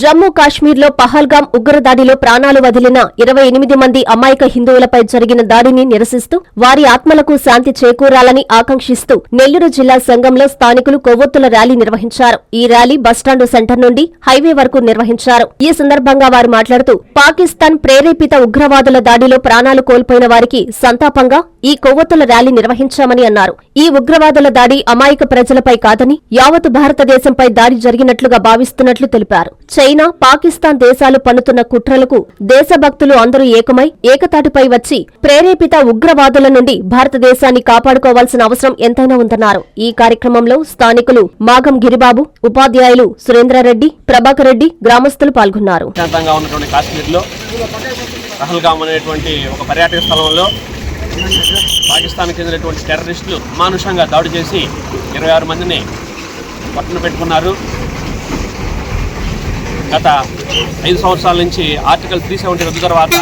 జమ్మూ కాశ్మీర్లో పహల్గాం ఉగ్రదాడిలో ప్రాణాలు వదిలిన 28 మంది అమాయక హిందువులపై జరిగిన దాడిని నిరసిస్తూ వారి ఆత్మలకు శాంతి చేకూరాలని ఆకాంక్షిస్తూ నెల్లూరు జిల్లా సంఘంలో స్థానికులు కొవ్వొత్తుల ర్యాలీ నిర్వహించారు. ఈ ర్యాలీ బస్టాండు సెంటర్ నుండి హైవే వరకు నిర్వహించారు. ఈ సందర్భంగా వారు మాట్లాడుతూ పాకిస్తాన్ ప్రేరేపిత ఉగ్రవాదుల దాడిలో ప్రాణాలు కోల్పోయిన వారికి సంతాపంగా ఈ కొవ్వొత్తుల ర్యాలీ నిర్వహించామని అన్నారు. ఈ ఉగ్రవాదుల దాడి అమాయక ప్రజలపై కాదని యావత్ భారతదేశంపై దాడి జరిగినట్లుగా భావిస్తున్నట్లు తెలిపారు. చైనా, పాకిస్తాన్ దేశాలు పన్నుతున్న కుట్రలకు దేశభక్తులు అందరూ ఏకమై ఏకతాటిపై వచ్చి ప్రేరేపిత ఉగ్రవాదుల నుండి భారతదేశాన్ని కాపాడుకోవాల్సిన అవసరం ఎంతైనా ఉందన్నారు. ఈ కార్యక్రమంలో స్థానికులు మాగం గిరిబాబు, ఉపాధ్యాయులు సురేంద్రారెడ్డి, ప్రభాకర్ రెడ్డి, గ్రామస్తులు పాల్గొన్నారు. పాకిస్తాన్కి చెందినటువంటి టెర్రరిస్టులు అమానుషంగా దాడి చేసి 26 మందిని పట్టున పెట్టుకున్నారు. గత 5 సంవత్సరాల నుంచి ఆర్టికల్ 370 రద్దు తర్వాత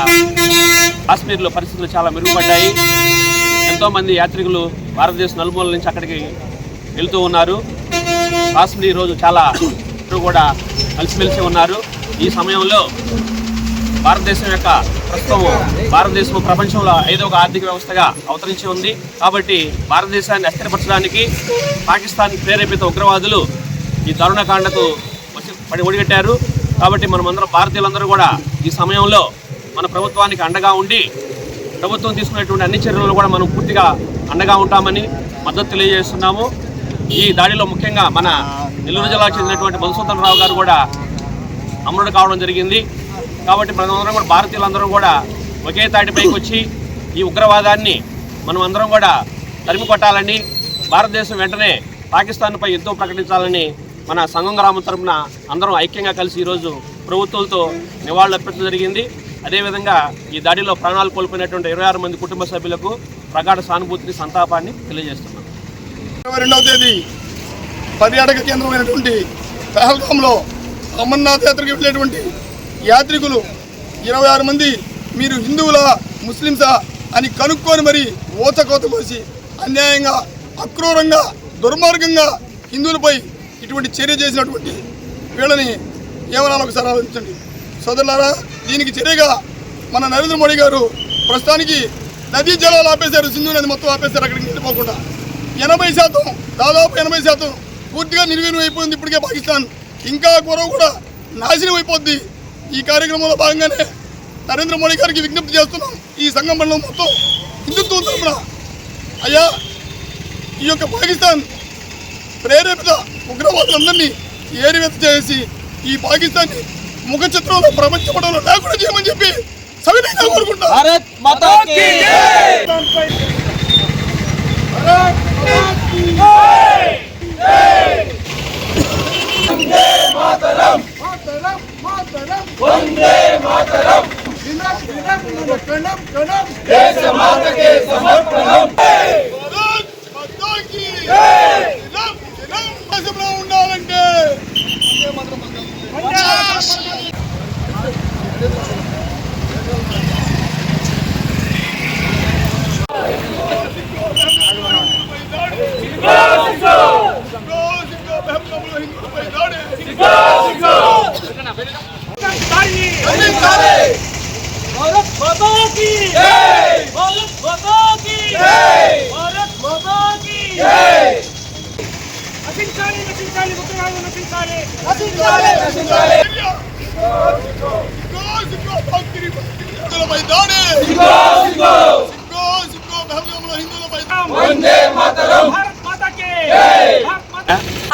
కాశ్మీర్లో పరిస్థితులు చాలా మెరుగుపడ్డాయి. ఎంతోమంది యాత్రికులు భారతదేశం నలుమూలల నుంచి అక్కడికి వెళ్తూ ఉన్నారు. కాశ్మీర్ ఈరోజు చాలా కూడా కలిసిమెలిసి ఉన్నారు. ఈ సమయంలో భారతదేశం యొక్క భారతదేశం ప్రపంచంలో 5వ ఆర్థిక వ్యవస్థగా అవతరించి ఉంది. కాబట్టి భారతదేశాన్ని అస్థిరపరచడానికి పాకిస్తాన్ ప్రేరేపిత ఉగ్రవాదులు ఈ దారుణకాండకు ఒడిగట్టారు. కాబట్టి మనమందరం భారతీయులందరూ కూడా ఈ సమయంలో మన ప్రభుత్వానికి అండగా ఉండి ప్రభుత్వం తీసుకునేటువంటి అన్ని చర్యలను కూడా మనం పూర్తిగా అండగా ఉంటామని మద్దతు తెలియజేస్తున్నాము. ఈ దాడిలో ముఖ్యంగా మన నెల్లూరు జిల్లాకు చెందినటువంటి మధుసూదన్ రావు గారు కూడా అమరుడు కావడం జరిగింది. కాబట్టి మనమందరం కూడా భారతీయులందరూ కూడా ఒకే తాటిపైకి వచ్చి ఈ ఉగ్రవాదాన్ని మనం అందరం కూడా తరిమి కొట్టాలని, భారతదేశం వెంటనే పాకిస్తాన్పై యుద్ధం ప్రకటించాలని మన సంఘం గ్రామం తరఫున అందరం ఐక్యంగా కలిసి ఈరోజు ప్రభుత్వాలతో నివాళులు అర్పించడం జరిగింది. అదేవిధంగా ఈ దాడిలో ప్రాణాలు కోల్పోయినటువంటి 26 మంది కుటుంబ సభ్యులకు ప్రగాఢ సానుభూతిని, సంతాపాన్ని తెలియజేస్తున్నాం. 22వ తేదీ పర్యాటక కేంద్రమైనటువంటి పహల్గాంలో అమర్నాథ్ యాత్రకు వెళ్ళేటువంటి యాత్రికులు 26 మంది మీరు హిందువులా, ముస్లింసా అని కనుక్కొని మరి ఓచకోత కోసి అన్యాయంగా, అక్రూరంగా, దుర్మార్గంగా హిందువులపై ఇటువంటి చర్య చేసినటువంటి వీళ్ళని ఏమన్నా ఒకసారి ఆలోచించండి సోదరులారా. దీనికి చర్యగా మన నరేంద్ర మోడీ గారు ప్రస్తుతానికి నదీ జలాలు ఆపేశారు, సింధు నది మొత్తం ఆపేశారు. అక్కడికి వెళ్ళిపోకుండా 80%, దాదాపు 80% పూర్తిగా నిర్వీర్యం అయిపోయింది ఇప్పటికే పాకిస్తాన్. ఇంకా గొడవ కూడా నాశనం అయిపోద్ది. ఈ కార్యక్రమంలో భాగంగానే నరేంద్ర మోడీ గారికి విజ్ఞప్తి చేస్తున్నాం. ఈ సంఘం మండలం మొత్తం హిందుత్వం తరఫున, అయ్యా ఈ యొక్క పాకిస్తాన్ ప్రేరేపిత ఉగ్రవాదులందరినీ ఏరివేత చేసి ఈ పాకిస్తాన్ని ముఖ చిత్రంలో ప్రపంచ పటంలో లేకుండా చేయమని చెప్పి సవినయంగా కోరుకుంటాం. ఉండాలంటే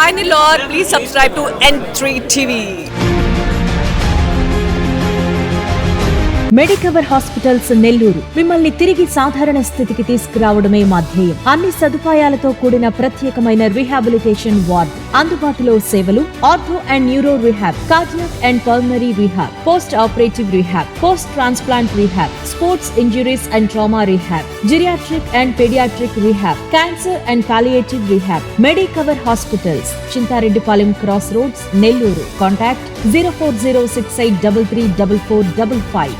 I'm Lord. Please subscribe to N3 TV. Medicover hospitals Nellore మిమ్మల్ని తిరిగి సాధారణ స్థితికి తీసుకురావడమే మా ధ్యేయం. అన్ని సదుపాయాలతో కూడిన ప్రత్యేకమైన రీహాబిలిటేషన్ వార్డ్, అందుబాటులో సేవలు ortho and neuro rehab, cardiac and pulmonary rehab, post operative rehab, post transplant rehab, sports injuries and trauma rehab, geriatric and paediatric rehab, cancer and palliative rehab. Medicover hospitals, Chintareddypalem cross roads, Nellore. Contact 040683344555.